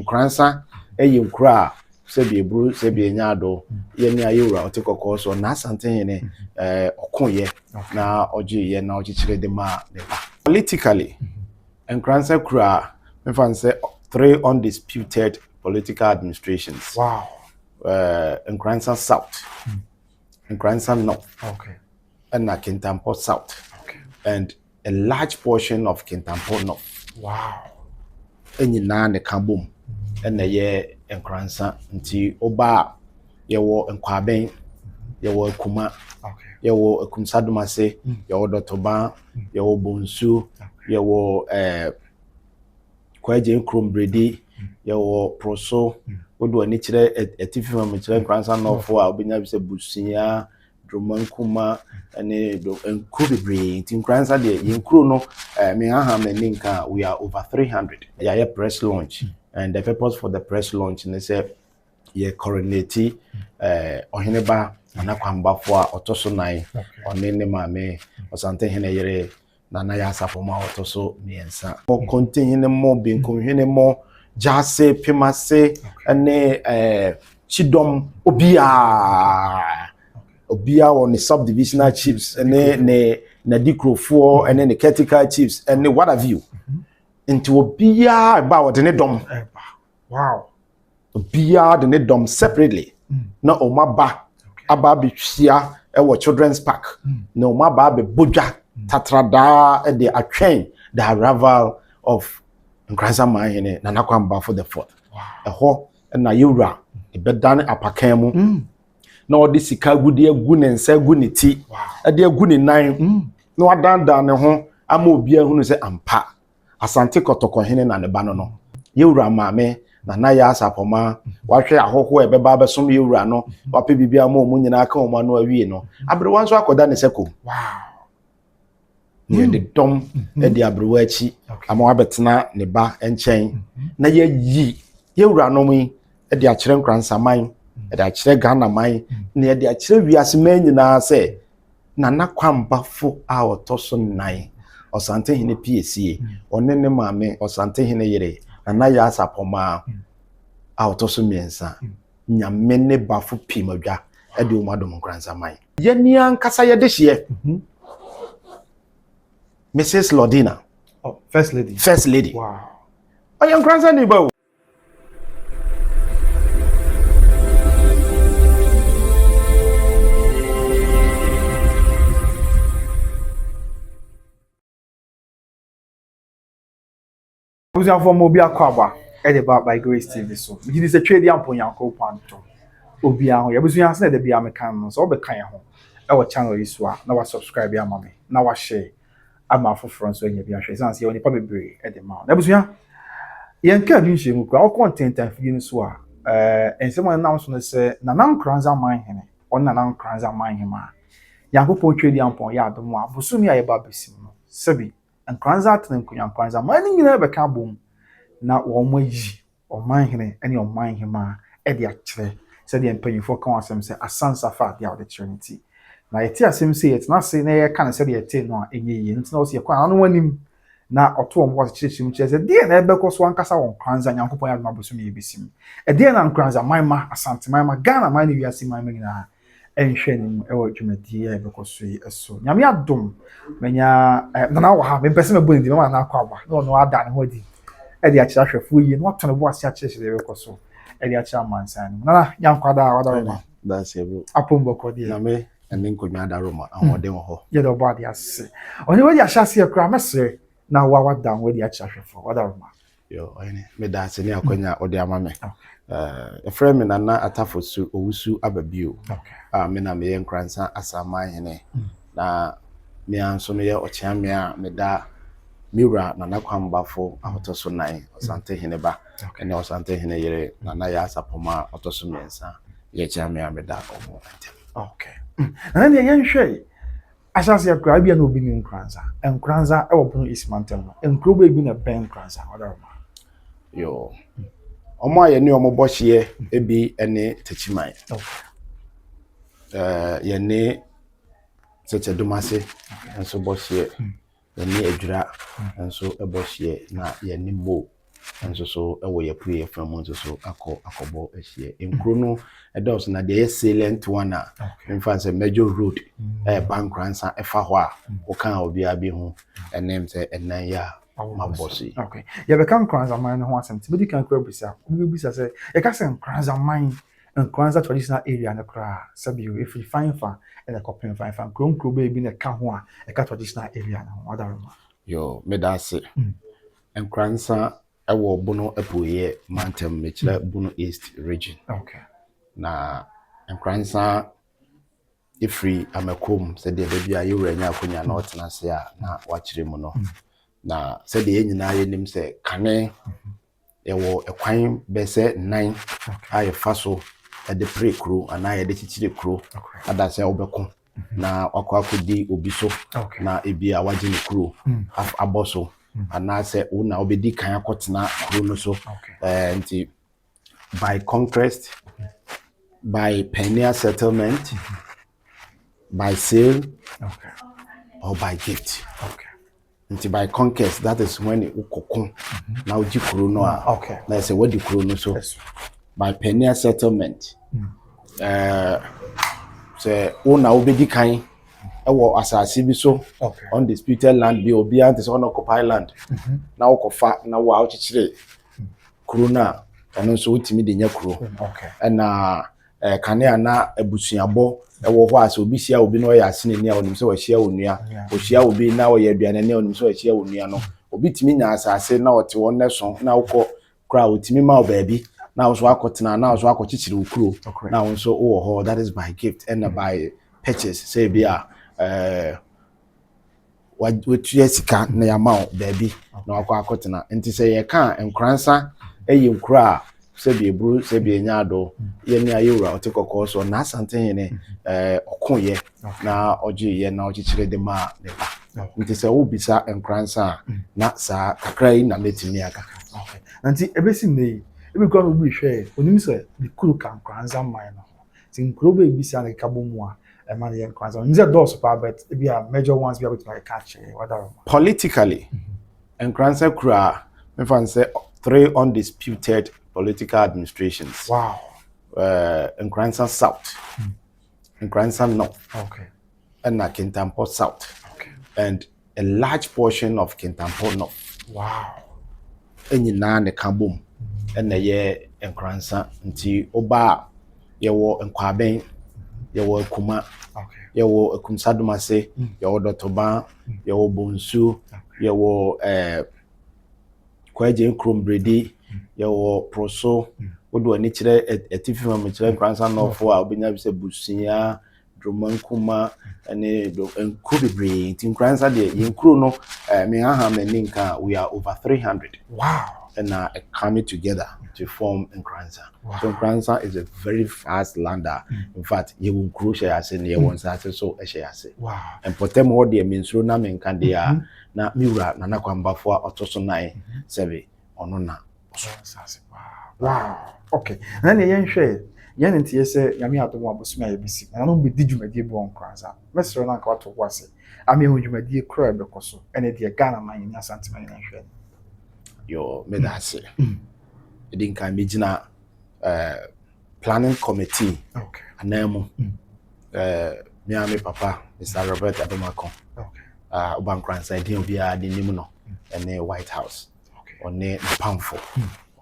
Nkoranza Nkura sebi ebru sebi enyado ye ni ayura otekoko so na Asantehene okonye na ojiye na ochichire de ma politically Nkoranza kura say 3 undisputed political administrations. Wow. Nkoranza South, Nkoranza North, and Kintampo South, and a large portion of Kintampo North. Wow. And you na the Kambum, and the year Nkoranza until Oba, Yawo Nkwaben, Yawo Kuma, Yawo Kumsadumase, Yawo Dotoba, Yawo Bonsu, Yawo Kwaje Krombredi, Yawo Proso. Odo ani kire etifi ma kire Nkoranza North a obinya bi se busia Dromankuma ane do enkru bebre tin Nkoranza de yenkru no me aha mani nka we are over 300 yeah press launch and the purpose for the press launch ne say ye coronate oheneba anakwambafo a otoso nan onene maame Asantehene yere nana ya asapoma otoso miensa o contain mo bin konhene mo Jase Pimase ane Chidom Obia on the subdivisional chiefs ane na Dikrofo ane the Ketika chiefs ane what have you into Obia about the dom. Wow. Obia the dom separately. Na Omaba Ababi Chia ewo children's park. Na Omaba be Buja Tatrada the Attrain the arrival of Nkoranzaman na nakwamba for the 4th. Eho na yura e bedan apakam na odi sika gudi egu ne nsa egu ne ti ade egu ne nan na wadandan ne ho ama obi ahunu se ampa Asante kotokohene na ne ba no yura maame na ya asapoma wahwe ahoho e beba besom yura no wape bibia ma omu nyina aka omu no awie no abrewan so akoda ne seko. Near the dom at the Abruachi, Amabetna, Neba, and Chain. Na ye ranomi at the Achran Nkoranzaman, at the Achre Ghana mine, near the Achre Viasman, na say, Nana Kwamba for our Toson nine, or Asantehene PSC, or Nene Mame, or Asantehene Yere, and Naya Sapoma, our Toson Mensa, Nyamene Bafu Pimoja, at the Madam Nkoranzaman. Yenian Kasaya this year. Mrs. Lodina. Oh, First Lady. First Lady. Wow. I am Nkoranzaman. Who's your former Obia Kwaba? Edeba by Grace TV. So, it is a trade yampon yanko panto. Obia, you was answer the Bia Mecan, so be kind home. Our channel is what. Now subscribe, ya mommy. Now I share. I'm a for France when you be a share. Sans you only probably at the mount. That was ya. Yanka Vinci, all content and feelings were. And someone announced on the say, Nanan Nkoranzaman or Nanan Nkoranzahemaa. Yanko portrait yampon ya the more. Busumi a babysimo. Sebi. Nkoranzaman Nkoranzaman in never can boom. Now one way or Mahene any of Hemaa at the actual said the employee for consumption say Asante the other Trinity. Now it is him say it's not saying I can't say the no in ye it's no see quite on him now or two was church which said dear because one casa on Nkoranza and Yanko Poya Mabusumi bisim. A dear Nkoranzaman Asanteman Ghana mine we are seeing my mina and sharing a word to dear because we are so Yamia dum when ya now have a person of the man no I done what Eddie Achasha Fuyi, not on the was churches they were so. Eddie Achaman sign. Nana, young Quada, whatever. That's a rule. Apumbo Cody, and then could not Roma, and what they were. Yet a body as say. Only when you shall see a cram, say, now what down with the Achasha for whatever. Yo, me that's near Konya or their mamma. A friend and Anna Atafosu, Usu Ababu. Mena me and Nkoranza Asamaahene. Na me and Sonia or Chamia, me da. Mira na nakwamba fo ahotoso nan Asantehene ba ene Asantehene yere na na ya asapoma otoso mensa ye chiame ameda omo ntem. Okay. And then yen hwe asase akra bia na obi ni Nkoranza e wo Bono ismantem enkro ba ebi na ben Nkoranza odorma yo omo aye ni omo bohye ebi ene techiman ye ne tete dumase enso bohye Yeni Edra and so a boshye na Yenimo and so we are play from us so akobo ehie enkro no edos na the salient one in fact a major road Nkoranza efa ho a wo kan obi abi ho enem say enan ya mabosi. Okay, you become Nkoranzaman no asem ti bedi kan kra bisa we bisa say you can say Nkoranzaman Nkoranza traditional area na kra sabi you if you find fa and a copy find fa kro be na ka ho a e ka traditional area na other yo me da say Nkoranza ewo Bono epoye mantem mechira Bono East region. Okay. Na Nkoranza ifri amakom se de bia ye wuranya akonya na otena se a na wachire mu no. Na se de nyina ye nim se kane ewo ekwan be se 9 aye faso e de prekru ana ye de chichire kru ada se obekon na wakwa akodi obi so na ebi a waje ne kru aboso ana se una obedi kan akotena kru no so nti by conquest, by pioneer settlement, by sale, or by gift. Until by conquest, that is when it ukokon. Now di kuro na say what di kuro no so. By pioneer settlement, say una obedi kan ewo asase bi so undisputed land bi obi antes unoccupied land. Na ukofa na wa uchichire kuro na eno so utimi de nya kuro. Na kanea na ebusuabo ewo ho ase obi sia obi no ya asene ni a onim se wa hia onua ohia obi na wo ya aduane ni onim se wa hia onua no obi timi nya asase na ote won neso na ukọ kra otimi ma obabi na wo so akotena na wo so akochichire ukuro na wo so wo ho that is by gift and by purchase say bia wetua sika na ya ma obabi na akọ akotena nti se ye ka Nkoranza eyi nkura sebi ebru sebi enyado ye ni ayura otekoko so na Asantehene okonye na oji ye na ochichire de ma ne ba nti se obisa Nkoranza na sa kakra yi na letimi aka nti ebesi nei ebi kwa obi hwe onim se the kuru kan Nkoranzaman no ti nkuro be bisa na kabomu a e ma ye Nkoranza nze dos pa but ebi a major ones be able to catch whatever politically Nkoranza kura me fan say 3 undisputed political administrations. Wow. Nkoranza South, Nkoranza North, and Kintampo South, and a large portion of Kintampo North. Wow. And you na ne kabum, and the year Nkoranza nti oba yewo Nkwaben, yewo Kuma, yewo Kumsadumase, yewo Dotoba, yewo Bonsu, yewo Kwaje Krombredi. Yawo proso wodo ani kire etifi ma kire Nkoranza nofo a obenya bi se busia dromankuma ene do enkubebre nti Nkoranza de yenkuro no me aha mani nka we are over 300. Wow. And coming together to form Nkoranza. So Nkoranza is a very fast lander. In fact, you will cruise as in your ones so as wow. And potem what the means na men can dia na miura na kwamba for otosonai sebe onona. Wow. Okay. Then the young share. Yan nti say yami adomo abosuma yebisi. Na no be di dwumadi bo Nkoranza. Mesro na nka wato kwase. Ami hu dwumadi kura be koso. Ene de Ghana man ni Asanteman yan hwe. Yo medase. Edin kan megina planning committee. Okay. Anamo. Me and my papa, Mr. Robert Adomakon. Okay. Oba Nkoranza edin obi a de nim no. Ene White House. Okay. One pamfo.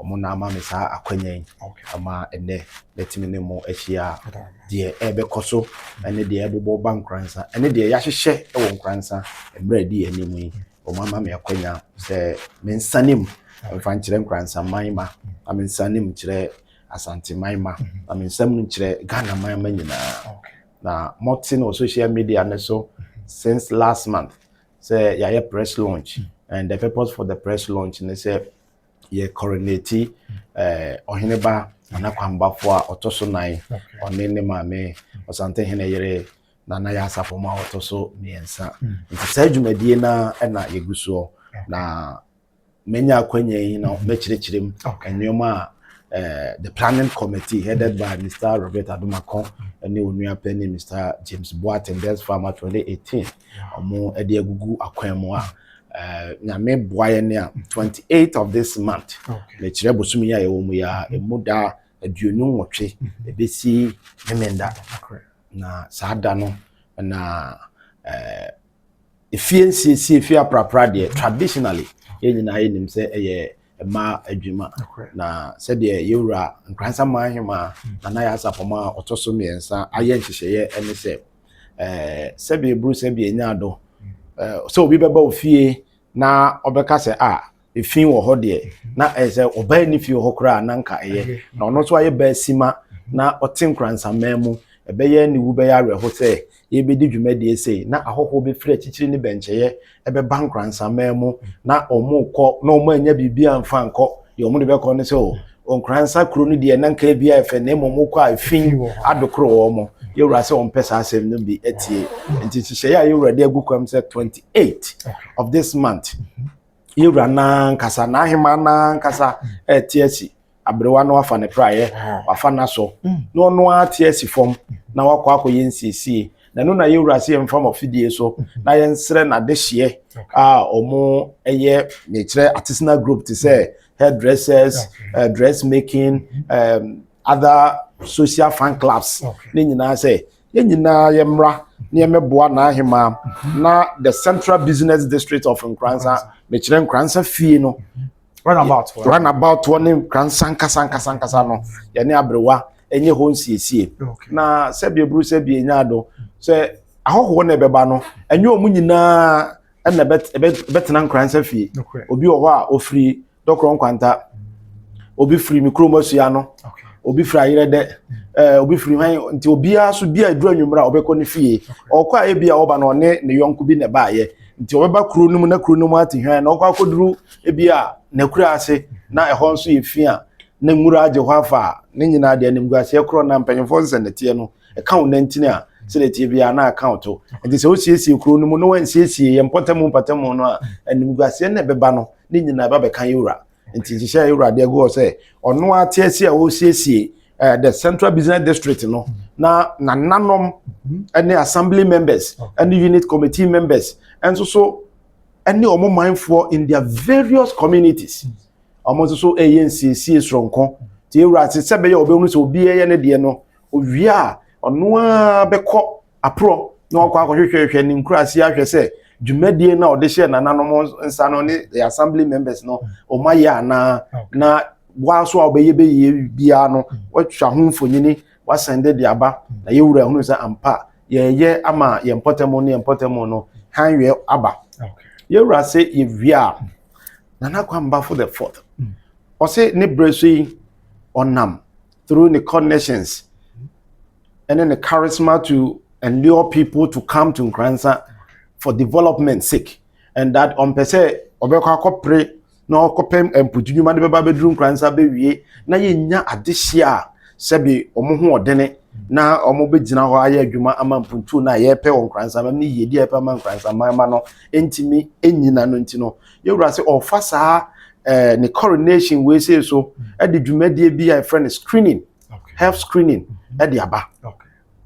Omona ama me sa akwanyen ama ene letimi ne mo ahia de ebe koso ene de ebobo ba Nkoranza ene de ya hwehwe e wo Nkoranza emre di animu yi omama me akwanya se mensanim mfa nkire Nkoranzaman ma amensanim kire Asanteman ma amensam nkire Ghana man ma nyina na moti no social media ne so since last month say ya press launch and the purpose for the press launch ne say ye coronate oheneba anakwambafo a otoso nan onene maame Asantehene yere na ya asafoma otoso miensa nti sa dwumadie na na yeguso na menya akwanya yi na mechirechirem enwema the planning committee headed by Mr. Robert Adomakon and onua penny Mr. James Boateng that's farmer 2018 omo ede agugu akwamo a nyame boaye ne 28th of this month le kire bosumi ya ewomu ya emuda aduonu nwotwe ebesi memenda na saada no na efie aprapra de traditionally yenyina yenim se eye ma adwuma na se de yewura Nkoranzaman na ya asapoma otoso miensa aye nhihye ene se se be bru se be nyado so obi beba ofie na obeka se efin wo ho de na ese oba ni fie ho kra na nka eye na ono so aye ba sima na otin Nkoranzaman mu ebeye ni wu be ya reho se yebedi dwumade sei na ahoho be fira chichiri ni bencheye ebe ba Nkoranzaman mu na omukọ na omo anya bibia mfa nkọ ye omo de be kọ ne se Nkoranza kuro ni de na nka bia efe na emomukọ afin adokro wo mo yewura se ompesa asem no bi etie nti chiche ya yewura de agukwam se 28 of this month yewura na nkasa na ahema na nkasa etiesi abrewa no afa ne praye wafa na so no no atiesi fom na wakọ akoye nsiesie na no na yewura se mfam ofidie so na yensre na de hye omo eye ne kire artisanal group to say hairdressers dressmaking other social fan clubs ne nyina say ye nyina yemra ne yemeboa na ahema na the central business district of Nkoranza me kire Nkoranza fie no run about one Nkoranza kasa no ye ne abrewa enye ho nsiesie na sebie bru sebie nyado se ahoho na beba no enye omu nyina na betena Nkoranza fie obi wo ho a ofri dokro nkwanta obi firi mikromosia no obi firi ayerede obi firi han nti obi aso bi aduru anwumra obekọ ne fie okwa ebia oba no ne yonko bi ne baaye nti obeba kuro num na kuro num ati hwan na okwa akoduru ebia na kura ase na ehọ nso ye fie a na nwura age ho afa ne nyina de animguase ekro na mpanyefo nsendete no account na ntini a seleti bia na account nti se osiesie kuro num no wansiesie ye mpotemu no a animguase na beba no ne nyina ba be kan yura nti nhihye yura de go say ono atiesi a osiesie the central business district no na nanom any assembly members any unit committee members and so any omo mindful in their various communities omo so ANC sronko ti yura ti sebe ye obenu so obi ye ne de no owia ono a beko apro na okwa akohwehwehwe ni nkurasi ahwe se dwumadie na ode hye nananom nsa no ne the assembly members no omaya na waso obeye be bia no watwa ho mfonyini wasende de aba na yewura hunu sa ampa ye ama ye mpotemo no hanwe aba yewura se yewia nana kwamba for the fourth o se ne bresu onam through the connections and then the charisma to lure people to come to Nkoranza for development sake and that on pese obekọ akopre na okopem empudunuma de beba bedru Nkoranza bewie na yenya adehia sebi omo odene na omo begina ho aye adwuma amampuntu na ye pe Nkoranza mam ni yedi epe am Nkoranza ma no entimi enyina no ntino yewura se ofasa ne coronation we say so e de dwumadie bi a friend screening health screening e de aba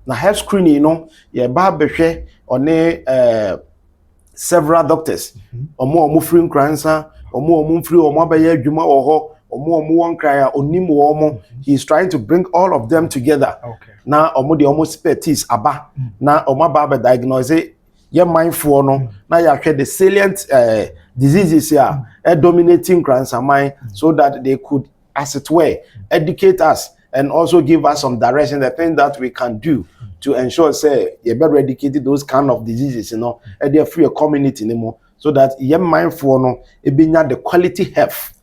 na health screening no ye ba behwe one several doctors omo free Nkoranza omo free omo abaye adwuma oho omo won kran onim wo omo he is trying to bring all of them together na omo de omo expertise aba na omo aba diagnose ye mindful no na ya hwe the salient diseases here dominating Nkoranzaman so that they could as it were educate us and also give us some direction, the thing that we can do to ensure say you better eradicate those kind of diseases, you know, and they are free a community anymore, so that you mindful no it be the quality health.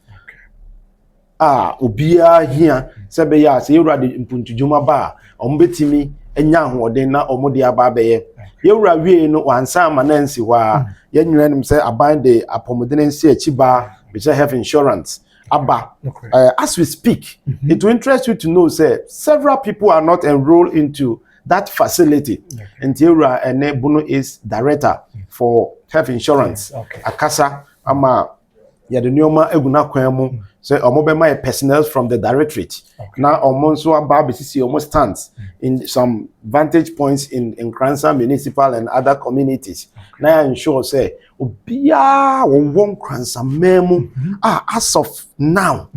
Obia here sebe ya say you ready impuntu juma ba ombetimi enya hoden na omode aba beye yewura wie no wansa amanansi wa yenwere nim say aban de apomodenensi achiba be health insurance. Abba, as we speak, it will interest you to know, say, several people are not enrolled into that facility. And Tira Bono is director for health insurance. Akasa, ama ya de nneoma eguna kwan mu say omo be my personnel from the directorate na omo nso aba besisi omo stands in some vantage points in Nkoranza municipal and other communities na ensure say obia won Nkoranzaman mu as of now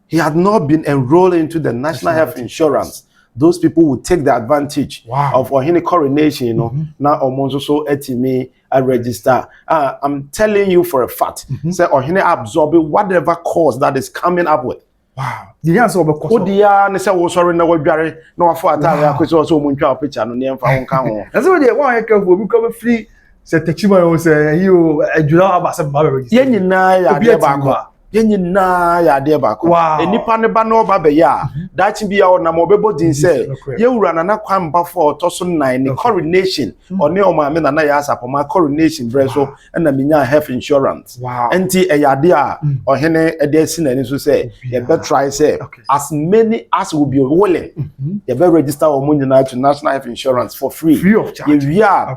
he had not been enrolled into the national health insurance. Those people will take the advantage of Ohene coronation, you know. Now Omonzo so etime I register. I'm telling you for a fact. Say Ohene absorb whatever cause that is coming up with. Wow. The answer of course. Oh dear, ne say wo sorry na wadware no afọ atare akoso so muntwa picture no ne mfa ho ka ho. That's what they want to careful because free say techima you say you adwura aba say ba register. Ye nyina ya de ba ko. Yenina ya de bako enipa ne ba no ba be ya dachi bia o na mo bebo din say ye wura na na kwamba for toso 9 ni coronation one o ma me na ya asapoma coronation breso na menya health insurance enti e ya de a ohene e de si na ni so say ye be try say as many as will be willing ye be register o mo nyina to national health insurance for free of charge. We are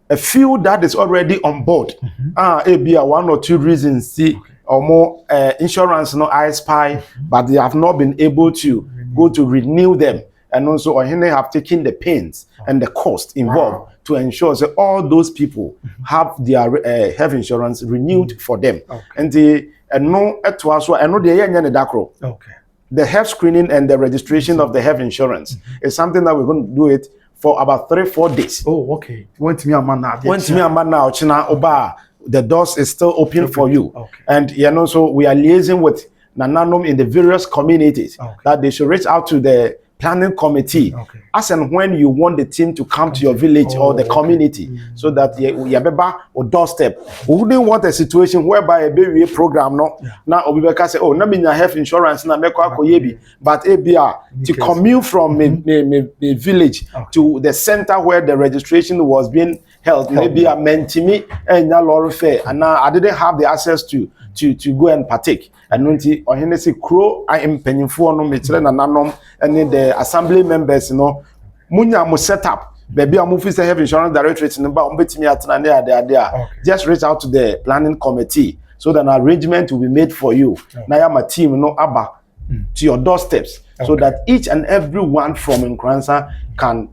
a few that is already on board e be 1 or 2 reasons see or more insurance no I spy, but they have not been able to go to renew them, and also Ohene have taken the pains and the cost involved to ensure that all those people have their health insurance renewed for them. And the no the health screening and the registration of the health insurance is something that we're going to do it for about 3-4 days. Oh, okay. Went to me a man now. China Oba. The doors is still open for you. And you know, so we are liaising with Nananom in the various communities that they should reach out to the planning committee as and when you want the team to come to your village or the community so that you beba or doorstep. We wouldn't want a situation whereby a baby program now Obibeka say, oh, na me health insurance na meko akoyebi, but ABR to commute from the village to the center where the registration was being held, maybe a mentimi and na lorry fair, and now I didn't have the access to go and partake. And nunti Ohene say crow I am penyimfo no metre na nanom and the assembly members, you know, munya mo set up baby am office health insurance directorate number umbetimi atena there. Just reach out to the planning committee so that an arrangement will be made for you. Na ya my team no aba to your doorsteps so that each and every one from Nkoranza can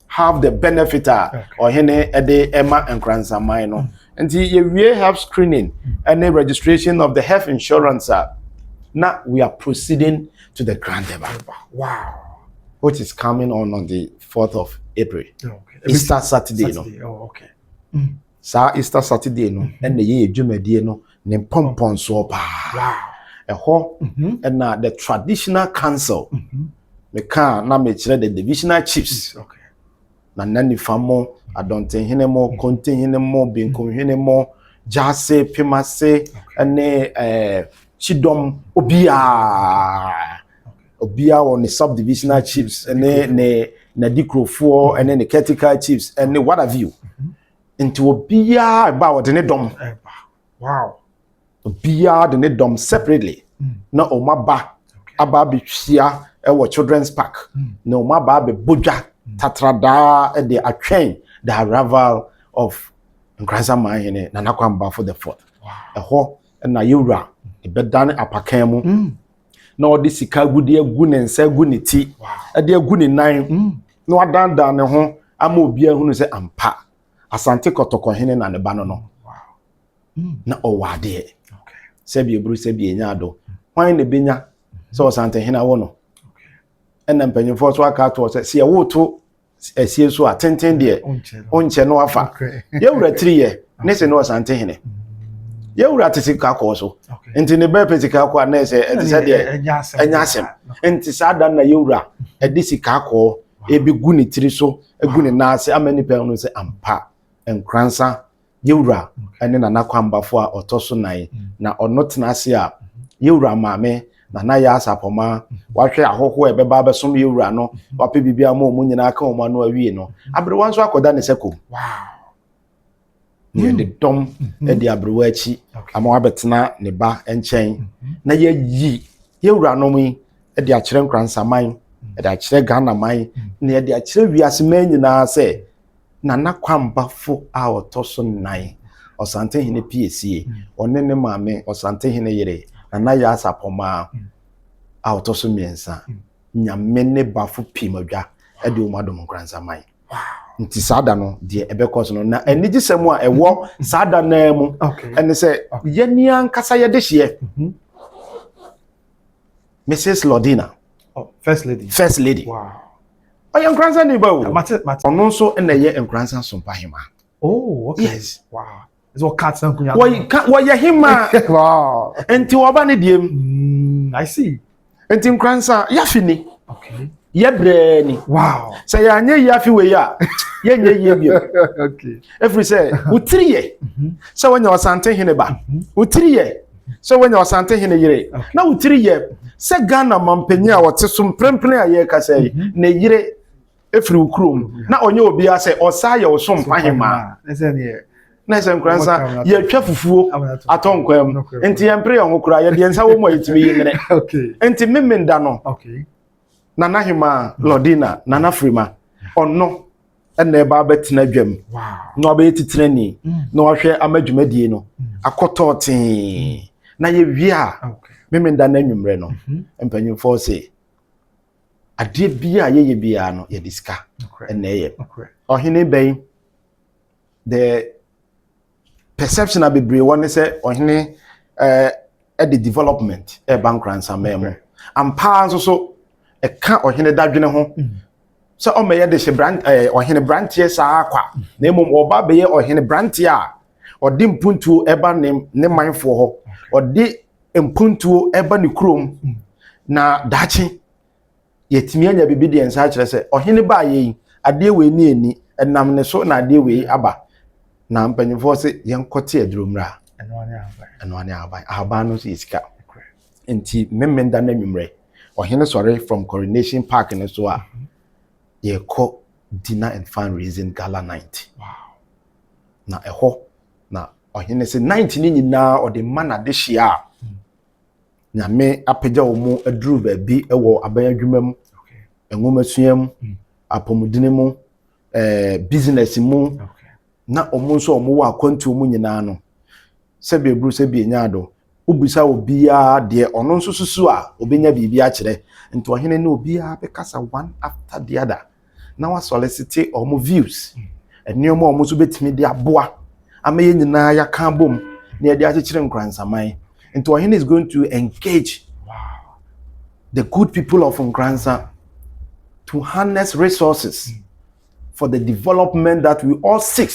have the benefit Ohene ede Emma Nkoranzaman no. And we have screening and the registration of the health insurance. Now we are proceeding to the Grand Debate. Wow. Which is coming on the 4th of April. Easter Saturday. Oh, okay. Sa Easter Saturday no. And the year Jumedie no. Ne pompon so pa. Wow. And the traditional council. Me can na me chire the divisional chiefs. Okay. Na nani famo Asantehene mo, Nkoranzahene mo, Binkohene mo, Jase, Pimase, and Chidom Obia on the subdivisional chiefs, and then Nadikro 4, and then the critical chiefs, and what have you. Into Obia about the Nedom. Wow. Obia the Nedom separately. No Omaba, Ababi Shia, our children's park. No Mababe Buja, Tatrada, and the Achain. The arrival of Nkoranzaman na nakwamba for the 4th. Wow. And na yura e bedane apakemu. Na odi sika gudi egu ne nsa egu ne ti. E de egu ne nan. Na wadanda ne ho ama obi ahunu se ampa. Asante kotokohene na ne ba no no. Wow. Na owade. Okay. Sebi ebru sebi enyado. Hwan ne benya so Asantehene wo no. Okay. And na mpanyimfo so aka to se wo to esie so atenten de onche no afa ye wura 3 ye ne se no Asantehene ye wura tesika ko so enti ne be pesika ko na se etise de enyasem enti sada na ye wura edisika ko ebi gu ne tiri so egu ne na ase amani pe no se ampa Nkoranza ye wura ene na nakwambafo a otoso nan na ono tena ase a ye wura maame na ya asapoma wahwe ahoho ebeba besom yewura no wape bibia mo mu nyina aka o no awie no abrewa nso akoda ne sekom wow the dom e di abrewa achi ama wabetena ne ba enchen na ye yewura no mu e di akire Nkoranzaman e di akire Ghana man na e di akire wiase man nyina se na nakwambafo a otoso nan Asantehene PSA one ne maame Asantehene yere na ya asapoma out so miensa nyame ne bafo pimadwa e de umadom Nkoranzaman nti sada no de ebekos no na enigisemu a ewo sada na mu ene se yeni ankasa ye de hye Mrs. Lodina first lady wow oya Nkoranza ni ba wo ono so na ye Nkoranza Sompahema okay yes wow so cats and kunya wo ye hima wow enti oba ne diem I see enti Nkoranza ya fini okay ye brani wow say ya nye ya fi we ya ye nye ye bi okay every say utiriye so when you Asantehene ba utiriye so when you Asantehene yire na utiriye se Ghana mampanyi a wote so mprempren a ye ka say na yire efri ukrom na onye obi a say osa ye Sompahema na se Nkoranza ye twa fufuo atonkwam enti ye mpre ye ho kura ye de nsa wo mo yitimi yimene okay enti memenda no okay Nana Hima Lodina Nana Frima ono ene ba betina dwam wow no be titrani no hwe amadwumadie no akoto tin na ye wi a memenda na nwumre no empanyimfo se ade bia ye bia no ye diska ene ye ohene ben the perception abebre won say ohene the development e Nkoranzaman ampa so eka ohene dadwene ho so o meye de she brand ohene brantie saa kwa na emom oba beye ohene brantie a odi mpuntuo eba ne manfo ho odi mpuntuo eba ne krom na dachi yetimi anya bibi de ensa kire se ohene ba ye ade we ni eni enam ne so na ade we aba na mpanyifo se yenkote aduromra eno ane aba no so isika enti memenda na nwumre ohene sorry from Coronation Park in so a ye call dinner and fundraising gala night wow na eho na ohene se 19 ni nyina o de mana de hia na me apagya wo mu aduru ba bi ewo aban adwumam enwomasuam apomudine mu business mu na omu so omu wa kwantu mu nyina no se be bru se be nyaado ubisa obia de ono nso susu a obenya bibia akire nti ohene na obia be kasa one after the other na wa solicite omo views eniom omo so betimi de aboa amaye nyina ya kan bom na de akire Nkoranzaman nti ohene is going to engage the good people of Nkoranza to harness resources for the development that we all seek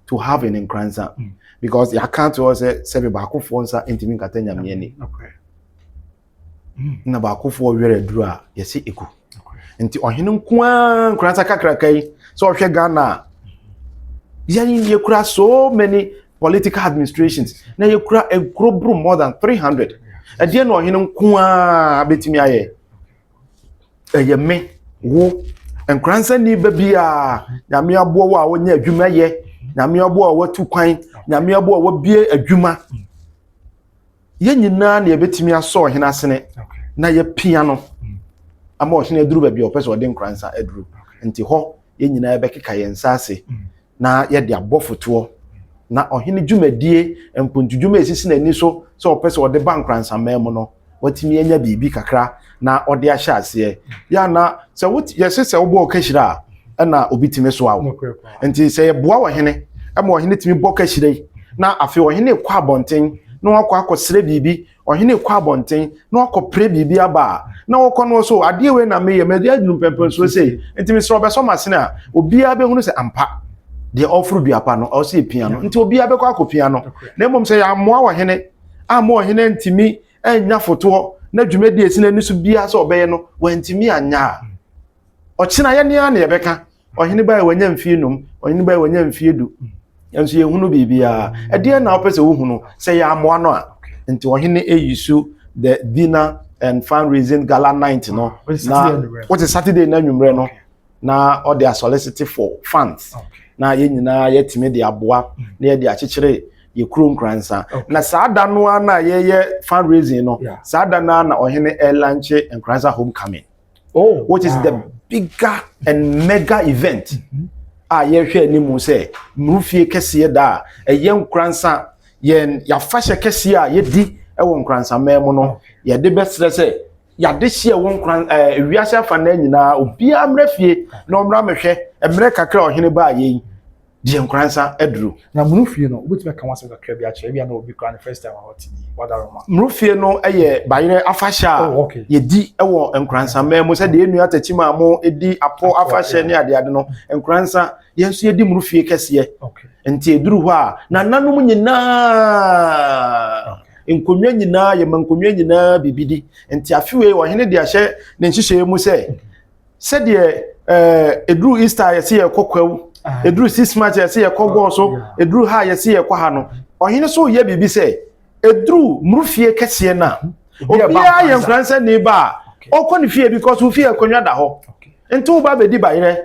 to have in Nkoranza because you can't also say ba ko fo nsa intimi nkatanya mieni na ba ko fo were duru a yesi eku nti ohene nkoa Nkoranza kakrakai so hwe Ghana yani ye kura so many political administrations na ye kura a global more than 300 ade na ohene nkoa betimi aye eye me wo Nkoranza ni babia nyame abo wo a wonya adwuma ye nyame abo a watu kwan nyame abo a wabie adwuma ye nyina na ye betimi aso ohene asene na ye pia no ama ohene aduru ba bia opese ode Nkoranza aduru nti ho ye nyina ye bekeka ye nsase na ye de abofoto na ohene dwumadie empontu dwuma esisi na ni so opese ode ba Nkoranzaman mu no watimi anya bibi kakra na ode ahya ase ya na se wot yesese obo okashira na obitime so awo nti se boa ohene ama ohene timi boka shirei na afi ohene kwa abonten na wakọ akọsere bibi ohene kwa abonten na wakọ pre bibi aba na wakọ no so ade we na meye me adunu pempen so sei nti mi so obeso masene a obia be hunu se ampa de ofru duapa no o se piano nti obia be kwa akọ piano na emom se ya moa ohene ama ohene ntimi enya foto na dwumadi esina ni so bia so obeye no wantimi anya ochina ye ne na ye beka ohene ba wanya mfie num ohene ba wanya mfie du enso ye hunu bibia ade na opese wo hunu se ya amoa no a nti ohene eyisu the dinner and fundraising gala night no na what is Saturday na nwumre no na all they are solicited for funds na ye nyina yetime de aboa na ye de akekere ye kuro Nkoranza na saada no na ye fundraising no saada na ohene launch Nkoranza homecoming which is the bigger and mega event a yɛhwɛ animu sɛ mrufie kɛseɛ da a ɛyɛ Nkoranza yɛn yɛafahye kɛseɛ a yɛdi ɛwɔ Nkoranzaman mu no yɛde bɛsrɛ sɛ yɛade hyɛ wɔ Nkoranza wiase afa na nyinaa obiara mmerɛ fie na ɔmmra mehwɛ mmerɛ kakra ɔhene ba yɛn di Nkoranza aduru na mrufie no obetime ka wasɛ kakra bi akyerɛ bia na obi kra the first time a hot ni wadaroma mrufie no ɛyɛ bayere afahye a yɛdi ɛwɔ Nkoranzaman mu sɛ de enu atachima mo edi apo afahye ne ade no Nkoranza yɛn so yɛdi mrufie kɛseɛ nti eduru hɔ a na nanom nyinaa nkonwa nyinaa yɛ mankonwa nyinaa bibidi nti afiwe ɔhene de ahyɛ ne nhyehyɛ mu sɛ de eduru Easter yɛse yɛ kokwaw eduru 6 March yɛse yɛ kɔgɔ so eduru ha yɛse yɛ kɔ ha no ɔhene so yɛ bibi sɛ eduru mrufie kɛseɛ na obiara yɛ Nkoranza ne ba ɔkɔ ne fie because wo fie konwa da hɔ nti wo ba bedi bayerɛ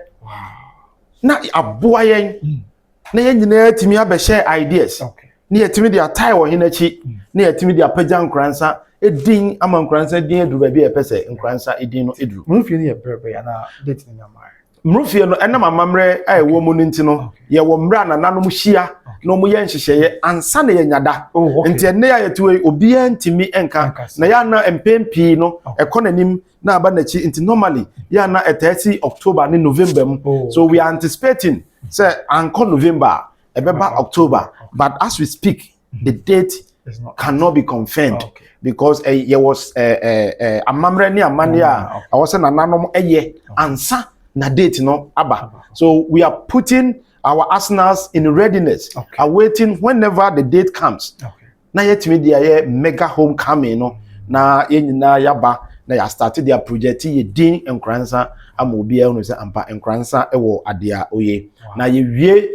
na aboa yɛn na yɛn nyinaa timi abɛhyɛ ideas na yɛtimi de atai wɔ hene akyi na yɛtimi de apagya Nkoranza edin ama Nkoranza din aduru ba bi yɛpɛ sɛ Nkoranza edin no eduru mrufie ne yɛ brɛbrɛ ya na date ne nyama mrufie no ɛnam amammerɛ a ɛwɔ mu no nti no yɛwɔ mmra na nanom hyia na ɔmo yɛ nhyehyɛeɛ ansa na yɛnyada nti ɛnɛ a yɛtoe obiara ntimi enka na yɛ na mpempi no ɛkɔ n'anim na aba n'akyi nti normally yɛ na ɛtɛsi October ne November mu so we are anticipating say anko November ɛbɛba October but as we speak the date cannot be confirmed because there was amammerɛ ne amane a ɛwɔ sɛ nananom ɛyɛ ansa na date no aba so we are putting our arsenals in readiness awaiting whenever the date comes na yetimi dia mega homecoming no na yenyina yaba na ya start their project ye din Nkoranza ama obi enu se ampa Nkoranza ewo adea oye na ye wie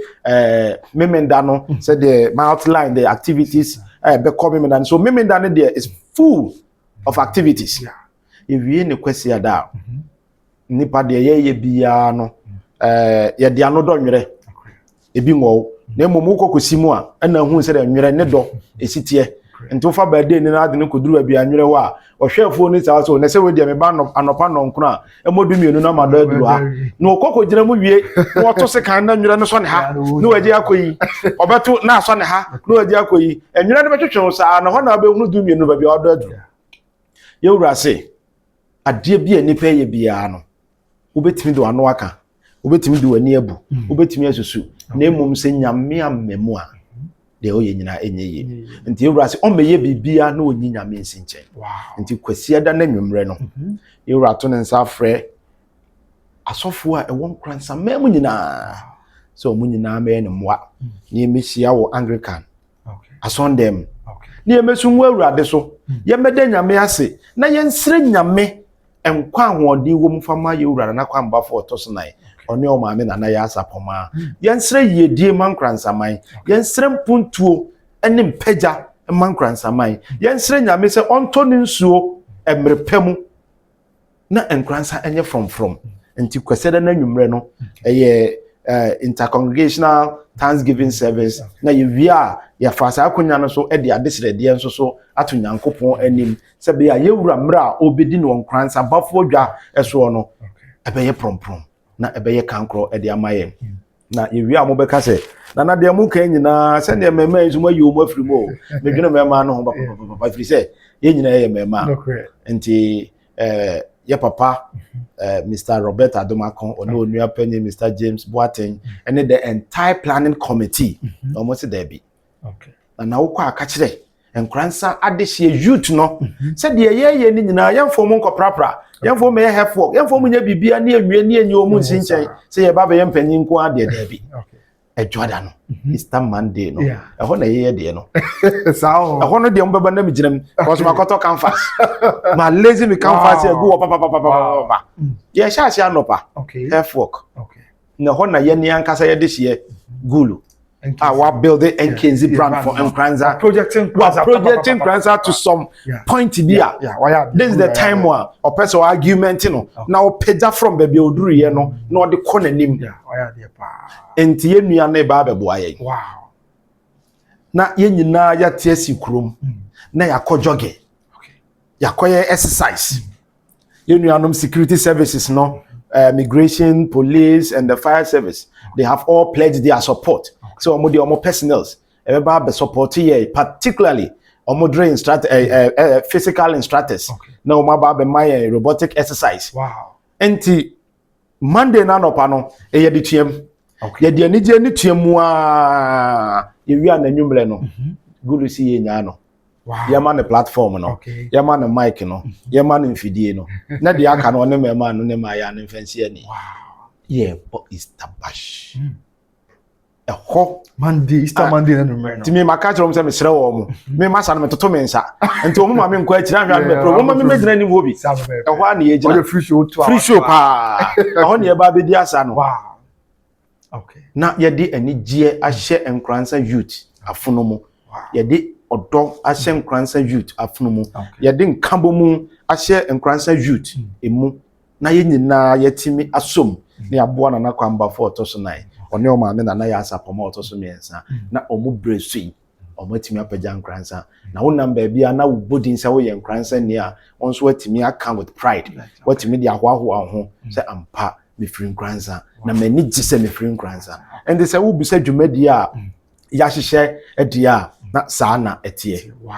memenda no say the my outline the activities be come memenda so memenda no there is full of activities ye wie ne kwesi ada nipa de ye bia no ye de anodo nwere ebi ngo na momu kokosi mu a na hu se de nwere ne do esitie nti fa ba de ni na ade ne koduru abi anwere wa ohwefo ni sa so na se we de me ba anopa nonkro a emodu mienu na mado aduru ha na okoko gina mu wie na oto se kan na nwere no so ne ha na waje akoyi obeto na so ne ha na waje akoyi enwere ne betwetwe sa na ho na ba hunu du mienu ba bi odo aduru ye wura se ade bi anipa ye bia no obetimi do ano aka obetimi do ani abu obetimi asusu na emom se nyame amemu a de oye nyina enyeye nti ewura se o meye bibia na onyi nyame nsinche nti kwasi ada na nwumre no ewura to ne nsa frɛ asofo a ɛwɔ Nkoranza memu nyina so mu nyina me ne moa na emehia wo Anglican asondem na emesu mu awurade so yemeda nyame ase na yensire nyame enkwa ahodi wo mfama yewura na kwamba fo otoso nan oni o maame na ya asapoma yensire yedie Nkoranzaman yensire mpuntuo ene mpagya Nkoranzaman yensire nyame se onto ne nsuo emrepam na Nkoranza enye from nti kweseda na nwumre no eye intercongregational Thanksgiving service na yewia ya fasa akonya no so e de adesrede nso so ato Nyankopon anim se be ya yewura mra obedi no Nkoranza bafo dwa eso no ebeye promprom na ebeye kankro e de amaye na yewia mo beka se na de mu kan nyina se ne mema izuma yi omo afiri mo medwene mema no ho papa afiri se ye nyina ye mema nti ye papa Mr. Robert Adomakon ono onua panyi Mr. James Boateng and the entire planning committee almost there be na wokɔ aka kire Nkoranza adehye youth no said ye ni nyina yemfo mu nkɔprapra yemfo me help work yemfo mu nya bibia na enwie na enyi omu nsinkyɛn sɛ ye baba ye mpanyin nko ade there be Jordan no Easter Monday no ɛhɔ na ye de no sao ɛhɔ no de mbaba na migyinam because makoto canvas ma lazy me canvas e go papa ye sha sha anopa help work na ɛhɔ na ye ni ankasa ye de hye gulu our building Nkenzi brand for Nkoranza projecting Nkoranza to some point there this is the time one or person argument no now peda from baby oduru ye no na the corner nim enti ye nua na ba bebo aye na ye nyina ya tie sikrom na yakɔjoge yakɔye exercise ye nua nom security services no migration police and the fire service they have all pledged their support. So omo the personals everybody support here, particularly omo physical instructors. Now omo ba my robotic exercise. Wow. Enti Monday na no pa no ye de tuam. Ye de anije ni tuam a ye wi ananwumre no. Good see ye nya no. Wow. Ye man the platform no. Ye man the mic no. Ye man mfidie no. Na de aka no ne mema no ne ma ya ne mfansi ani. Wow. Yeah, but it's tabash. A ho Monday, Easter Monday na no. Ti me maka chero me sere wo mo. Me ma sa no toto me nsa. Enti o mo ma me nkwa akira hwa me pro. Wo ma me medina ni wo bi. E ho na ye gina. Free show to. Free show pa. Ho na ye ba be di asa no. Wow. Okay. Na ye de anigye ahye Nkoranza youth afono mu. Ye de odo ahye Nkoranza youth afono mu. Ye de nkambo mu ahye Nkoranza youth emu. Na ye nyina ye timi asom. Na aboa na kwamba for otoso 9. One o ma me na ya asapoma otoso miensa. Na omu bresui. Omo timi apagya Nkoranza. Na wonam ba bia na wo bodin se wo ye Nkoranza ni a onso atimi aka with pride. Watimi de ahoahoa ho se ampa me free Nkoranza. Na mani gise me free Nkoranza. And they say wo bisa dwumadi a ya hyehyɛ adia na saa na etie. Wow.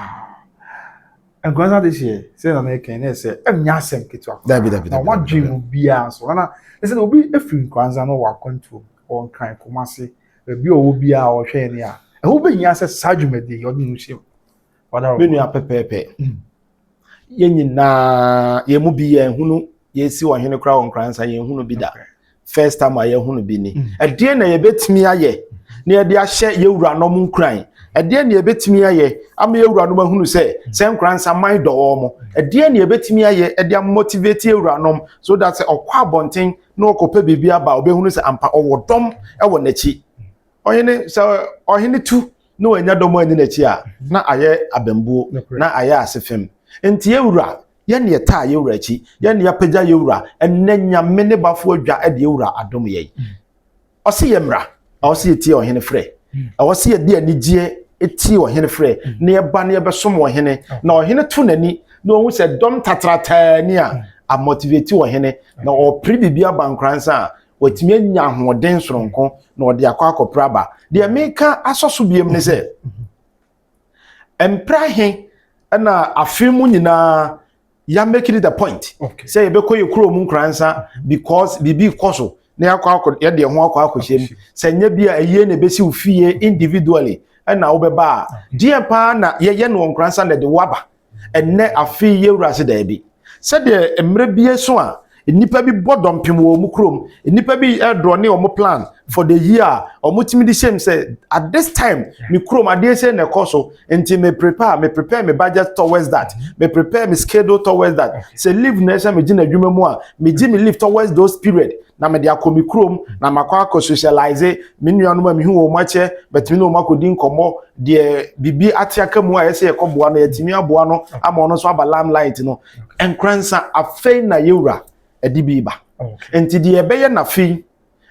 Nkoranza this year say na make na say emnya asem ketwa. Dabi. Na what dream bia so na they say obi efiri Nkoranza no wa control on kan komase bi o bia o hwe ni a ho be nya say sadwumadi yo nu hye. Wada Me nua pepepe. Ye nyina ye mu bi ye hunu ye si wo hene kra wo Nkoranza ye hunu bi da. First time ye hunu bi ni. Ade na ye betimi aye na ye de ahye ye wura no mu nkran. Ade na ye betimi aye ama ye wura no ma hunu se Nkoranza man do mo. Ade na ye betimi aye e de motivate ye wura no so that okwa abonten na okopa bibia aba obehunu se ampa owodom e wo nachi. Ohene so ohene tu no anya dom ani nachi a na aye abambuo na aye asefem. Enti ye wura ye ne ta ye wura chi ye ne apagya ye wura enanya mene bafo adwa e de ye wura adom ye. Ose ye mra ose ye tie ohene frɛ. Ose ye de anigye eti ohene frɛ na ye ba na ye besom ohene na ohene tu nani na ohun se dom tatrata ni a motivate ohene na o pribibia ba Nkoranza a watimi anya ahoden soronko na ode akwa akopra ba de meka asoso biem ne se emprahe na afimu nyina ya make it the point say ye bekoye kuro mu Nkoranza because bibi koso na akwa ye de ho akwa akoshem say nya bia eye na besi ufie individually na wo beba die pa na ye no Nkoranza na de waba enne afi ye wura se da bi se de emre bie so a nipa bi bodom pim wo mu krom nipa bi draw ne o plan for the year o mutimi di shame say at this time me krom ade say na koso enti me prepare me budget towards that me prepare me schedule towards that say leave nation me gina adwuma mu a me gi me live towards those period na me de akomi krom na makwa socialize me nuanu me hu wo mache but me no makodi nkomo de bibi atiaka mu a yese yekoboa na yatimi aboa no ama ono so aba limelight no Nkoranza afei na yewura edibiba enti de ebeye na fi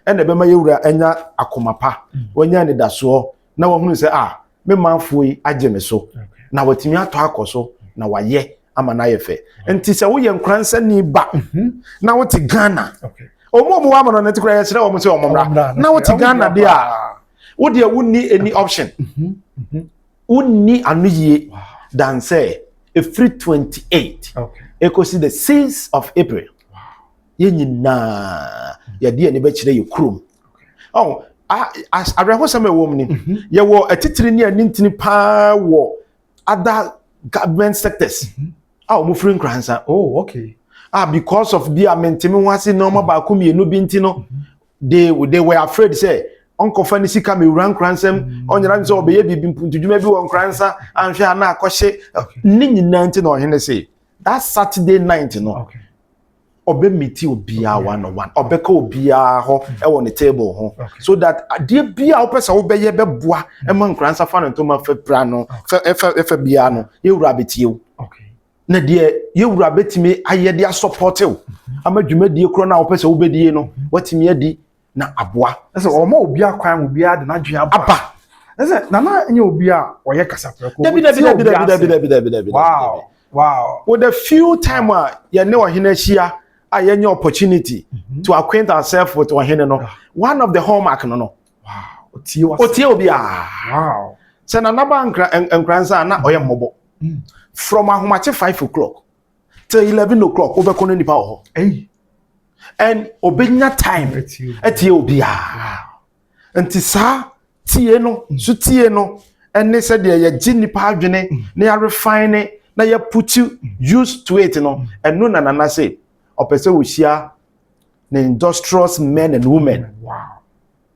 ene be ma yewura anya akomapa wanya ne daso na wo hunu se me manfo yi age me so na watimi ato akoso na waye ama na yefe enti se wo ye Nkoranza ni ba na wo ti Ghana omo wa mo na ti kura yesere wo mo se wo momra na wo ti Ghana de a wo de wunni any option wunni anuye than say a free 28 ekosi the 6th of April ye nyina ye de ne be kire ye krom as areho some wo mni ye wo atitiri ni anintini pa wo other government sectors mo free Nkoranza because of the mentimi wase no ma ba komi enu bi ntino they were afraid say Uncle Fanny Sika me ran Nkoranza on your answer obey bibi mputudwuma bi wo Nkoranza anhwe ana akɔhye ni nyina nti na ohene say that Saturday night no obe meeti obia 101 obeka obia ho e wo ne table ho so that de bia opesa wo be ye beboa e man Nkoranza fa no to ma fa pra no fa bia no ye wura betie na de ye wura betimi aye de support you amadwuma die kro na opesa wo bedie no watimi adi na aboa ese o ma obia kwan obia de na dwen aba ese na nya obia oye kasapreko Dabi. Wow. With a few time ye ne ohene hia a yenye opportunity to acquaint ourselves with ohene no. One of the hallmark no. Wow. Otie obi a. Wow. Se na naba Nkoranza na oye mmobo. From ahomache 5 o'clock till 11 o'clock obekọ no nipa ho. Hey. And obenya time etie obi a. Nti sa tie no, so tie no, ene se de ye gi nipa adwene na ya refine na ya put you used to it no. And no na say opese wo hia na industrious men and women. Wow.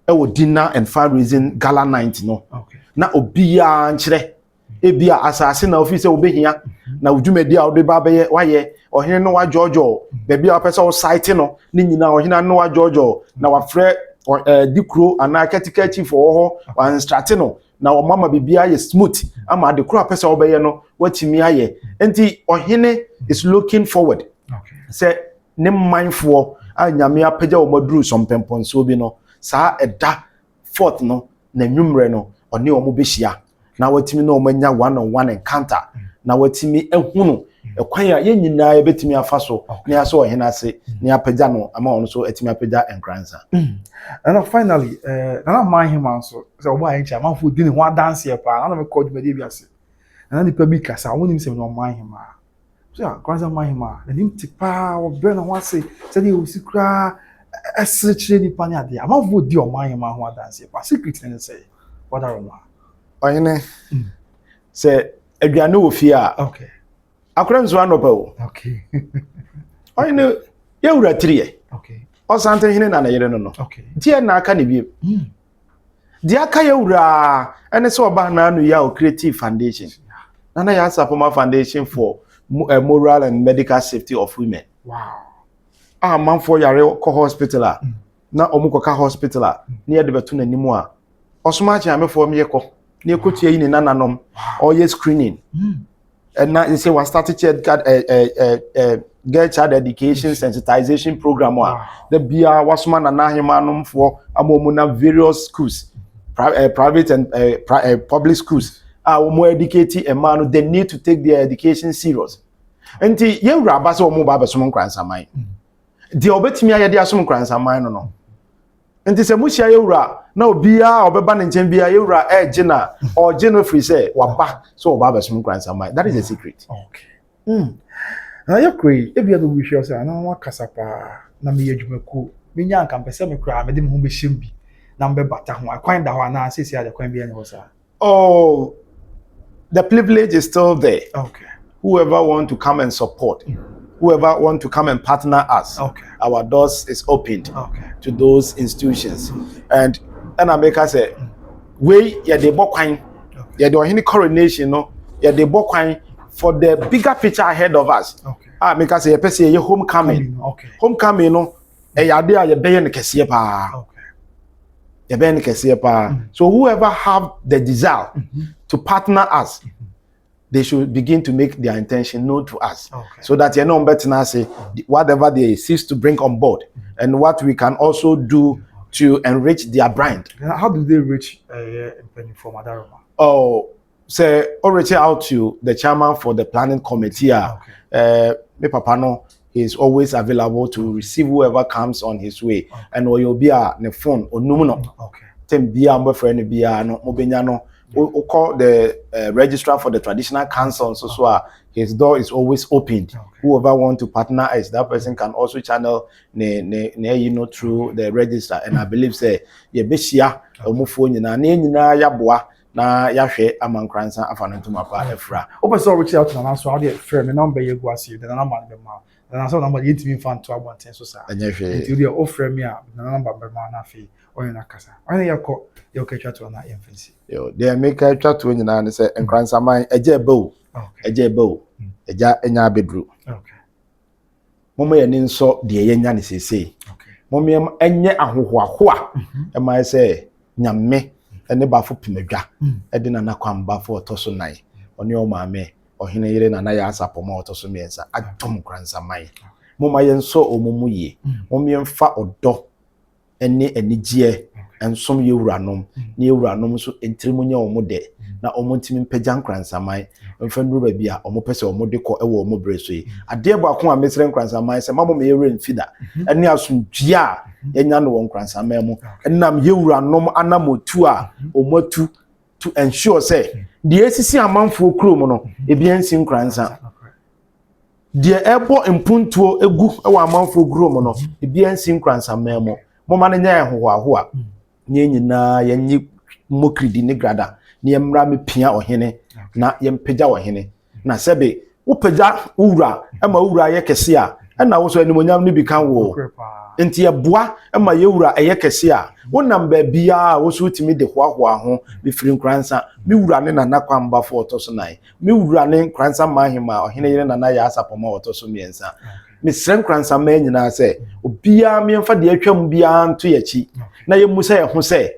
Ewo dinner and fundraising gala night no. Okay. Na obi a nkyere ebia asase na office obehia na udwumedi a ode ba beye waye ohene no wa jojo bebi a opese wo site no ni nyina ohene no wa jojo na wa frɛ dikro ana ketika chief ho wan strate no na wo mama bibia ye smooth ama de kro apesa obeye no watimi aye enti ohene is looking forward. Okay. Say ne mindful anyame apagya wo maduru sompemponso bi no saa eda fourth no na nwumre no one wo behia na watimi na omanya one-on-one encounter na watimi ehunu ekwan ya ye nyina ye betimi afaso na ya so ohene ase na apagya no ama ono so etimi apagya Nkoranza. And finally na Mahima so so obo ayin cha manfo di ne ho dance ye pa na me call dwumadi bi ase na nipa bi kasa wonim se no Mahima so Nkoranza Mahima na nim tipa obe na ho ase se dey osikra esechire nipa ne ade amanfo di o Mahima ho dance ye pa secret ne say what are one ohene se aduane wo fie a okay Nkoranza no pa o okay ohene ye wura triye okay Asantehene na yere no okay die na aka ne bi die aka ye wura ene se oba na anu ya o creative foundation na ya sapoma foundation for moral and medical safety of women. Wow. Man for yare ko hospital a na omuko ka hospital a na ye de beto nanimu a osoma acha me for me yeko na ekotua yi ni nananom or ye screening and now you say we started girl child education sensitization program the bia wasoma na Nahema nom for amomuna various schools private and public schools omo educate a man they need to take their education serious enti ye wura ba se omo ba besom Nkoranzaman de obetimi aye de asom Nkoranzaman no enti se muhia ye wura na obia obeba ne nchen bia ye wura gina or gino free say waba so oba besom Nkoranzaman. That is the secret. Okay. Na ye koi e bia do wi hwe say na wa kasapa na me yadwumaku me nya nka mpese me kra me de me ho be hyem bi na mbe bata ho akwan da ho na sesi ade kwan bia ne ho sa. Oh, the privilege is still there. Okay. Whoever want to come and support, whoever want to come and partner us, okay, our doors is opened to those institutions. And I make us say, we ya de bokwan, ya de ohene coronation no, ya de bokwan for the bigger picture ahead of us. Okay. Make us say, person ye homecoming. Okay. Homecoming no, ya de ya be ne kese pa. Okay. Ya be ne kese pa. So whoever have the desire to partner us, they should begin to make their intention known to us, so that you know better now say whatever they cease to bring on board, and what we can also do to enrich their brand. How do they reach from Adaroma? Oh, say reach out to the chairman for the planning committee. Me papa no is always available to receive whoever comes on his way, and you'll be ne phone or no. Okay. Tem bia mbo friend bia no mobenya no. We call the registrar for the traditional council, so his door is always opened. Whoever want to partner us, that person can also channel through the register. And I believe say ye beshia omufo nyina na nyina yaboa na yahwe amankransa afanantuma pa efra. Open reach out to na so how dey frame me number ye go asi the number be ma. Na so number ye timi fan to abonten so sa. Anyahwe. Until dey offer me a number be ma na fe oyin akasa. Oyin yakọ you catch to na infancy. Yo, they make a chat to nyina and say Nkoranzaman eje bo. Eje bo. Eja enya bedru. Okay. Momo ye ni nso de ye nya ne sese. Okay. Momo enye ahohoahoa. E ma say nyame ene ba fo pimadwa. E de na nakwamba fo otoso nan. Oni o maame ohene yire na ya asapoma otoso miensa. Adom Nkoranzaman. Momo ye nso omumu ye. Momo ye mfa odo ene enigye ensom yewuranom na yewuranom so entrimu nya omo de na omo ntimi mpagya Nkoranzaman mfa nduru ba bia omo pese omo de kɔ ewo omo breso yi ade ba ko a mesre Nkoranzaman se mamo me yewre mfida ene asomdua a yenya no wɔ Nkoranzaman mu enam yewuranom anamotu a omo atu to ensure say the esisi amanfo krom no ebiansi Nkoranza the ebo impuntuo egu ewa amanfo krom no ebiansi Nkoranzaman mu moma ne nya ho a nye nyina yenyi mokridi ne grada ne yemra me pia ohene na yempagya ohene na sebe wo pagya wura ema wura ye kese a na wo so animonyam ne bi kan wo enti eboa ema ye wura eye kese a wonam ba bia wo so timi de hoahoa ho be firi Nkoranza me wura ne nana kwamba fo otoso nan me wura ne Nkoranzahemaa ohene yire nana ya asapoma otoso miensa me sre Nkoranzaman nyina se obia me mfa de atwam bia nto yachi na yemusa ye ho se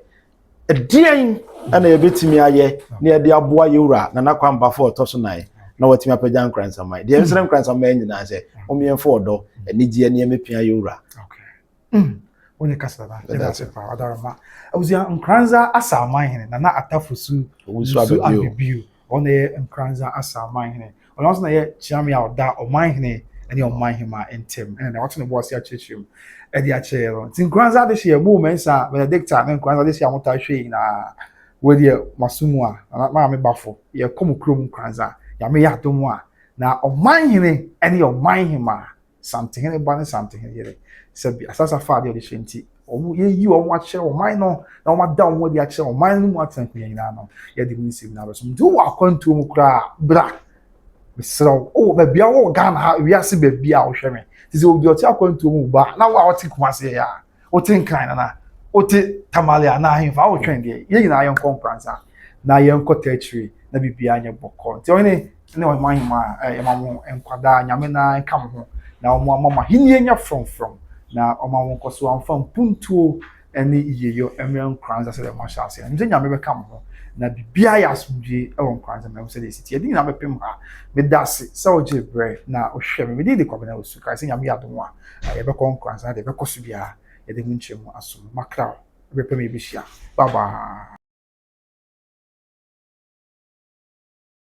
edien ana yebetimi aye na ye de aboa ye wura nana kwamba fo otoso nan na watimi apagya Nkoranzaman de sre Nkoranzaman nyina se omiemfa odo enigye ne emepia ye wura Onye kasaba that's it pa Odobroni awuzia Nkoranza Asanteman na atafusu wusu abibiu one Nkoranza Asanteman ono so na ye chiame a oda omanhene ene Omanhemaa entem ene na wato ne boss ya chechim e dia chero tin Nkoranza de hye mu mensa Benedicta na Nkoranza de hye amota hwe na wedi masumu a na me bafo ye kom krom Nkoranza ya me ya domu a na Omanhene ene Omanhemaa Asantehene ba ne Asantehene yere sabi asasa fa de odishenti omu ye yi omu ache Oman no na omu da omu de ache Oman no mu atanku nyina no ye de munsim na beso mdu wa kwantu mu kra bra bisro o ba bia wo Ghana ha wiase ba bia wo hweme tize obi oti akwantu mu ba na wa oti kumase ya oti nkan na oti tamale na ahemfa wo twen de ye nyina ayon Nkoranza na ye nkotachiri na bibia anya bokọ ti one ne Omanhemaa emamu enkwada nyame na nkam ho na omo mama hinie nya from na omanwo koso amfa mpuntuo ene iyeyo emre Nkoranza se de mashase nje nyame be kam ho na bibia ya asumdwe e won Nkoranza me se de siti edi na bepem ha me dase se oje bre na ohwe me de kwabena osu kai se nyame yadom a ye be kon Nkoranza de be koso bia ye de munchemu asum makra bepem e bishia baba